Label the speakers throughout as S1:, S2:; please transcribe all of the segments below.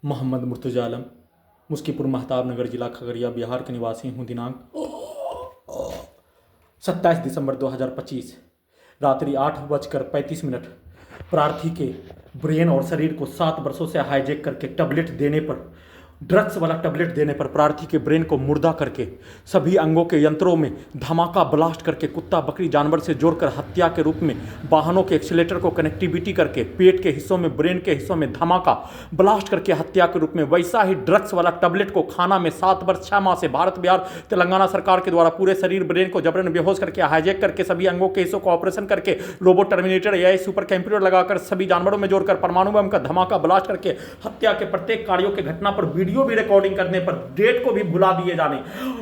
S1: मोहम्मद मुर्तज़ा आलम, मुस्कीपुर महताब नगर, जिला खगड़िया, बिहार के निवासी हूँ। दिनांक 27 दिसंबर 2025 रात्रि 8:35 प्रार्थी के ब्रेन और शरीर को 7 वर्षों से हाईजैक करके टैबलेट देने पर, ड्रग्स वाला टैबलेट देने पर प्रार्थी के ब्रेन को मुर्दा करके सभी अंगों के यंत्रों में धमाका ब्लास्ट करके कुत्ता बकरी जानवर से जोड़कर हत्या के रूप में वाहनों के एक्सीलेटर को कनेक्टिविटी करके पेट के हिस्सों में, ब्रेन के हिस्सों में धमाका ब्लास्ट करके हत्या के रूप में वैसा ही ड्रग्स वाला टैबलेट को खाना में 7 वर्ष 6 माह से भारत बिहार तेलंगाना सरकार के द्वारा पूरे शरीर ब्रेन को जबरन बेहोश करके हाईजैक करके सभी अंगों के हिस्सों को ऑपरेशन करके robot terminator AI super computer लगाकर सभी जानवरों में जोड़कर परमाणु बम का धमाका ब्लास्ट करके हत्या के प्रत्येक कार्यों के घटना पर वीडियो भी रिकॉर्डिंग करने पर, डेट को भी भुला दिए जाने,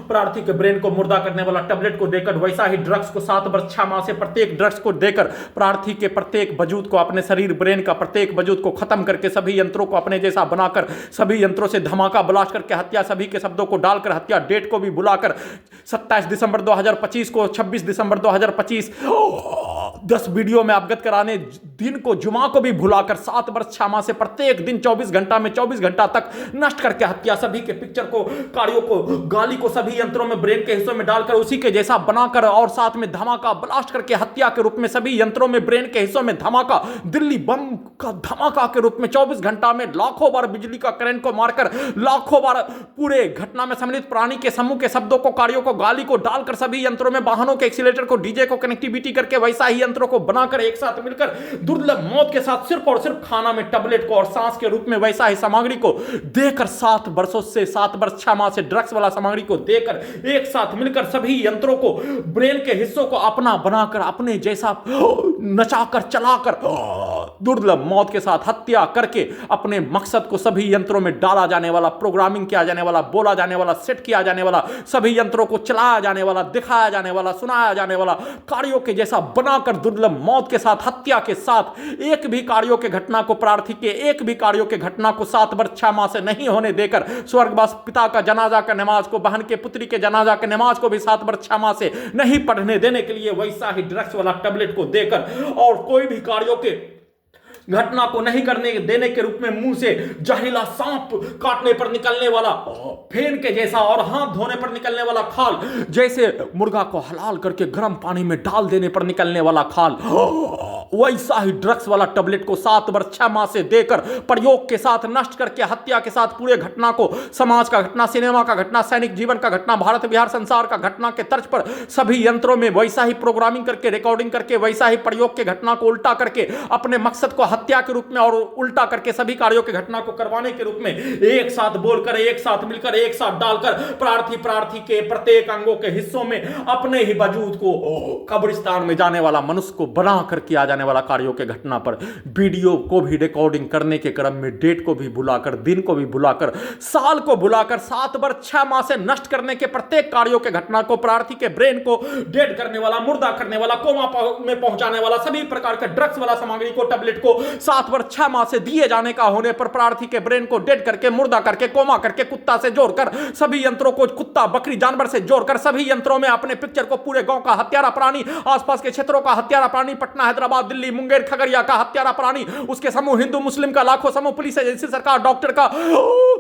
S1: प्रार्थी के ब्रेन को मुर्दा करने वाला टैबलेट को देकर वैसा ही ड्रग्स को 7 वर्ष 6 माह से प्रत्येक ड्रग्स को देकर प्रार्थी के प्रत्येक वजूद को, अपने शरीर ब्रेन का प्रत्येक वजूद को खत्म करके सभी यंत्रों को अपने जैसा बनाकर सभी यंत्रों से धमाका ब्लास्ट करके हत्या, सभी के शब्दों को डालकर हत्या, डेट को भी बुलाकर 27 दिसंबर 2025 को 26 दिसंबर 2025 10 वीडियो में अवगत कराने, दिन को जुमा को भी भुलाकर 7 वर्ष 6 माह से प्रत्येक दिन 24 घंटा में 24 घंटा तक नष्ट करके हत्या, सभी के पिक्चर को, कार्यों को, गाली को सभी यंत्रों में ब्रेन के हिस्सों में डालकर उसी के जैसा बनाकर और साथ में धमाका ब्लास्ट करके हत्या के रूप में सभी यंत्रों में ब्रेन के हिस्सों में धमाका, दिल्ली बम का धमाका के रूप में 24 घंटा में लाखों बार बिजली का करंट को मारकर लाखों बार पूरे घटना में सम्मिलित प्राणी के समूह के शब्दों को, कार्यों को, गाली को डालकर सभी यंत्रों में वाहनों के एक्सीलेटर को, डीजे को कनेक्टिविटी करके वैसा ही यंत्रों को बनाकर एक साथ मिलकर दुर्लभ मौत के साथ सिर्फ और सिर्फ खाना में टैबलेट को और सांस के रूप में वैसा ही सामग्री को देकर 7 वर्षों से 7 वर्ष 6 माह से ड्रग्स वाला सामग्री को देकर एक साथ मिलकर सभी यंत्रों को, ब्रेन के हिस्सों को अपना बनाकर अपने जैसा नचाकर चलाकर दुर्लभ मौत के साथ हत्या करके अपने मकसद को सभी यंत्रों में डाला जाने वाला, प्रोग्रामिंग किया जाने वाला, बोला जाने वाला, सेट किया जाने वाला, सभी यंत्रों को चलाया जाने वाला, दिखाया जाने वाला, सुनाया जाने वाला, कार्यों के जैसा बनाकर दुर्लभ मौत के साथ, हत्या के साथ एक भी कार्यों के घटना को, प्रार्थी के एक भी कार्यों के घटना को 7 वर्ष 6 माह से नहीं होने देकर स्वर्गवास पिता का जनाजा का नमाज को, बहन के पुत्री के जनाजा के नमाज को भी 7 वर्ष 6 माह से नहीं पढ़ने देने के लिए वैसा ही ड्रग्स वाला टैबलेट को देकर और कोई भी कार्यों के घटना को नहीं करने देने के रूप में मुंह से जहरीला सांप काटने पर निकलने वाला फेन के जैसा और हाथ धोने पर निकलने वाला खाल, जैसे मुर्गा को हलाल करके गर्म पानी में डाल देने पर निकलने वाला खाल, वैसा ही ड्रग्स वाला टैबलेट को 7 वर्ष 6 माह से देकर प्रयोग के साथ नष्ट करके हत्या के साथ पूरे घटना को, समाज का घटना, सिनेमा का घटना, सैनिक जीवन का घटना, भारत बिहार संसार का घटना के तर्ज पर सभी यंत्रों में वैसा ही प्रोग्रामिंग करके, रिकॉर्डिंग करके, वैसा ही प्रयोग के घटना को उल्टा करके अपने मकसद को हत्या के रूप में और उल्टा करके सभी कार्यों की घटना को करवाने के रूप में एक साथ बोलकर, एक साथ मिलकर, एक साथ डालकर प्रार्थी के प्रत्येक अंगों के हिस्सों में अपने ही वजूद को कब्रिस्तान में जाने वाला मनुष्य को बनाकर किया जाने वाला कार्यों के घटना पर वीडियो को भी रिकॉर्डिंग करने के क्रम में डेट को भी भुलाकर, दिन को भी भुलाकर, साल को भुलाकर 7 वर्ष 6 माह से नष्ट करने के प्रत्येक कार्यों के घटना को, प्रार्थी के ब्रेन को डेड करने वाला, मुर्दा करने वाला, कोमा में पहुंचाने वाला, सभी प्रकार के ड्रग्स वाला सामग्री को, टैबलेट को 7 वर्ष 6 माह से दिए जाने का होने पर प्रार्थी के ब्रेन को डेड करके, मुर्दा करके, कोमा करके, कुत्ता से जोड़कर सभी यंत्रों को, कुत्ता बकरी जानवर से जोड़कर सभी यंत्रों में अपने पिक्चर को, पूरे गांव का हत्यारा प्राणी, आसपास के क्षेत्रों का हत्यारा प्राणी, पटना, हैदराबाद, दिल्ली, मुंगेर, खगड़िया का हत्यारा प्राणी, उसके समूह, हिंदू मुस्लिम का लाखों समूह, पुलिस एजेंसी, सरकार, डॉक्टर का,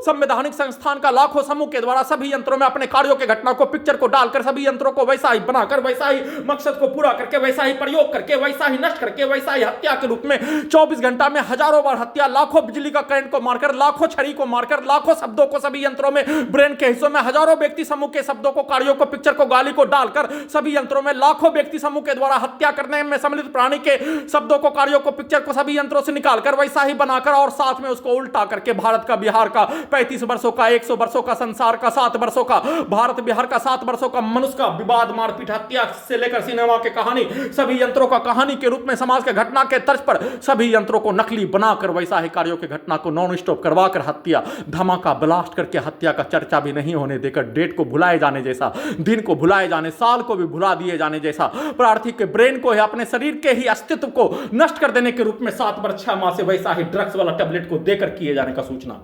S1: संवैधानिक संस्थान का लाखों समूह के द्वारा सभी यंत्रों में अपने कार्यों के घटना को, पिक्चर को डालकर सभी यंत्रों को वैसा ही बनाकर, वैसा ही मकसद को पूरा करके, वैसा ही प्रयोग करके, वैसा ही नष्ट करके, वैसा ही हत्या के रूप में 24 घंटा में हजारों बार हत्या, लाखों बिजली का करंट को मारकर, लाखों छड़ी को मारकर, लाखों शब्दों को सभी यंत्रों में, ब्रेन के हिस्सों में हजारों व्यक्ति समूह के शब्दों को, कार्यों को, पिक्चर को, गाली को डालकर सभी यंत्रों में लाखों व्यक्ति समूह के द्वारा हत्या करने में सम्मिलित प्राणी के शब्दों को, कार्यों को, पिक्चर को सभी यंत्रों से निकालकर वैसा ही बनाकर और साथ में उसको उल्टा करके भारत का, बिहार का, 35 वर्षों का, 100 वर्षों का, संसार का 7 वर्षों का, भारत बिहार का 7 वर्षों का, मनुष्य का विवाद, मारपीट, हत्या से लेकर सिनेमा के कहानी, सभी यंत्रों का कहानी के रूप में समाज के घटना के तर्ज पर सभी यंत्रों को नकली बनाकर वैसा ही कार्यों के घटना को नॉन स्टॉप करवाकर हत्या, धमाका ब्लास्ट करके हत्या का चर्चा भी नहीं होने देकर, डेट को भुलाए जाने जैसा, दिन को भुलाए जाने, साल को भी भुला दिए जाने जैसा, प्रार्थी के ब्रेन को है अपने शरीर के ही अस्तित्व को नष्ट कर देने के रूप में 7 वर्ष 6 माह से वैसा ही ड्रग्स वाला टैबलेट को देकर किए जाने का सूचना।